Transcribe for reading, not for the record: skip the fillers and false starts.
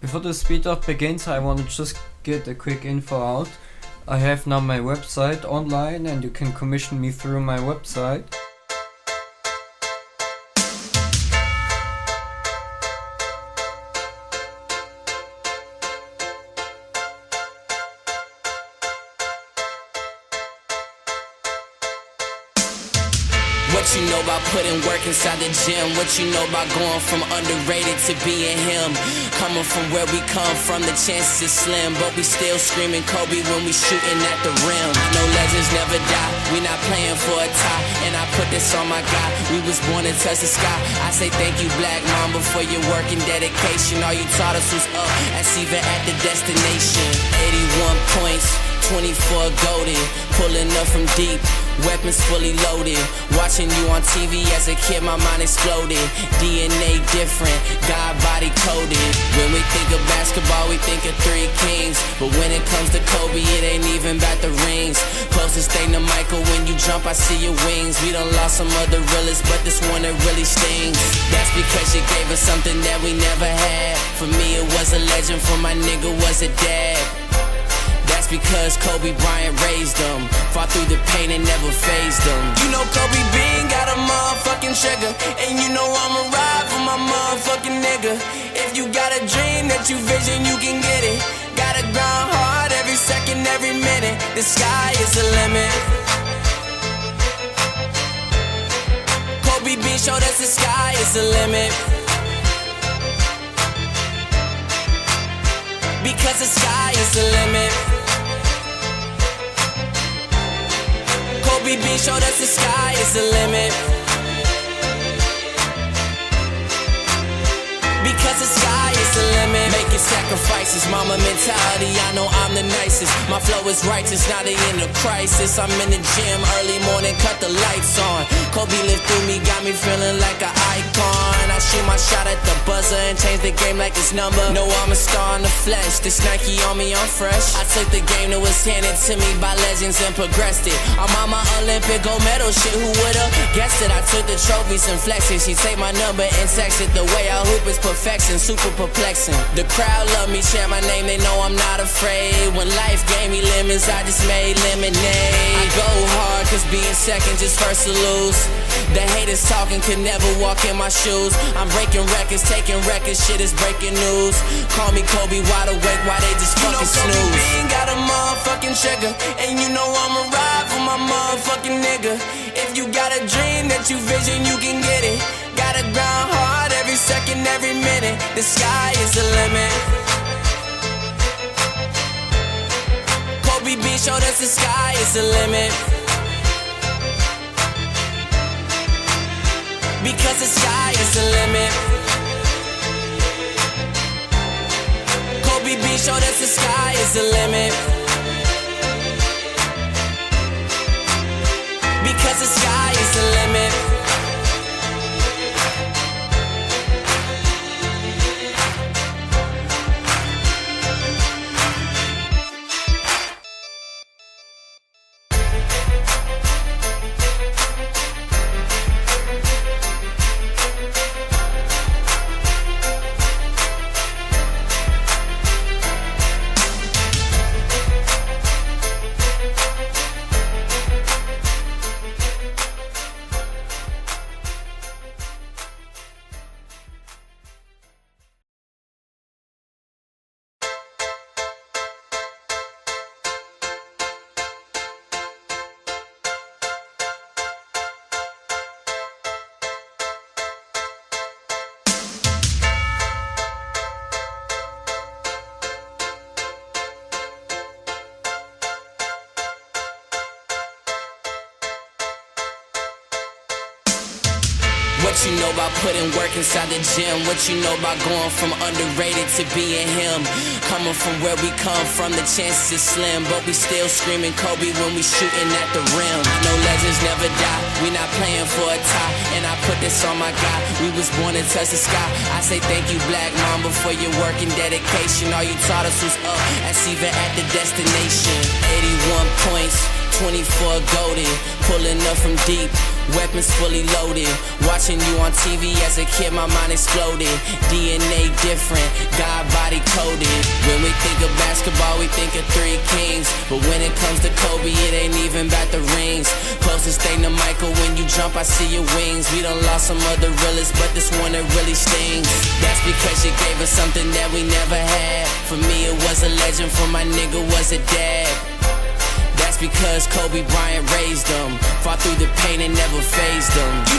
Before the Speedart begins, I want to just get a quick info out. I have now my website online and you can commission me through my website. What you know about putting work inside the gym? What you know about going from underrated to being him? Coming from where we come from, the chances is slim, but we still screaming Kobe when we shooting at the rim. No legends never die, we not playing for a tie, and I put this on my guy. We was born to touch the sky. I say thank you, Black Mamba, for your work and dedication. All you taught us was up, that's even at the destination. 81 points, 24 golden, pulling up from deep. Weapons fully loaded. Watching you on TV as a kid, my mind exploded. DNA different, God body coded. When we think of basketball, we think of three kings. But when it comes to Kobe, it ain't even about the rings. Closest thing to Michael, when you jump, I see your wings. We done lost some other realists, but this one it really stings. That's because you gave us something that we never had. For me, it was a legend. For my nigga, was a dad. That's because Kobe Bryant raised them, fought through the pain and never phased them. You know Kobe Bean got a motherfucking trigger, and you know I'ma ride for my motherfucking nigga. If you got a dream that you vision, you can get it. Gotta grind hard every second, every minute. The sky is the limit. Kobe Bean showed us the sky is the limit. Because the sky is the limit. Kobe Bean showed us the sky is the limit. Because the sky is the limit. Making sacrifices, mama mentality, I know I'm the nicest. My flow is righteous, now they in a crisis. I'm in the gym, early morning, cut the lights on. Kobe lived through me, got me feeling like an icon. I shoot my shot at the buzzer and change the game like it's number. No, I'm a star in the flesh, this Nike on me, I'm fresh. I took the game that was handed to me by legends and progressed it. I'm on my Olympic gold medal shit, who would've guessed it? I took the trophies and flexed it. She take my number and text it. The way I hoop is perfection, super perplexing. The crowd love me, share my name, they know I'm not afraid. When life gave me lemons, I just made lemonade. I go hard, cause being second just first to lose. The haters talking could never walk in my shoes. I'm breaking records, taking records, shit is breaking news. Call me Kobe, wide awake, why they just fucking snooze? You know Kobe Bean got a motherfucking trigger, and you know I'ma ride for my motherfucking nigga. If you got a dream that you vision, you can get it. Gotta grind hard every second, every minute. The sky is the limit. Kobe Bean showed us the sky is the limit. Because the sky is the limit. Kobe Bean showed us the sky is the limit. Because the sky is the limit. What you know about putting work inside the gym? What you know about going from underrated to being him? Coming from where we come from, the chances is slim, but we still screaming Kobe when we shooting at the rim. No legends never die, we not playing for a tie, and I put this on my guy. We was born to touch the sky. I say thank you, Black Mamba, for your work and dedication. All you taught us was up, that's even at the destination. 81 points, 24 golden, pulling up from deep. Weapons fully loaded. Watching you on TV as a kid, my mind exploded. DNA different, God body body coded. When we think of basketball, we think of three kings. But when it comes to Kobe, it ain't even about the rings. Closest thing to Michael, when you jump, I see your wings. We done lost some other realists, but this one it really stings. That's because you gave us something that we never had. For me, it was a legend, for my nigga was a dad. That's because Kobe Bryant raised them, fought through the pain and never phased them.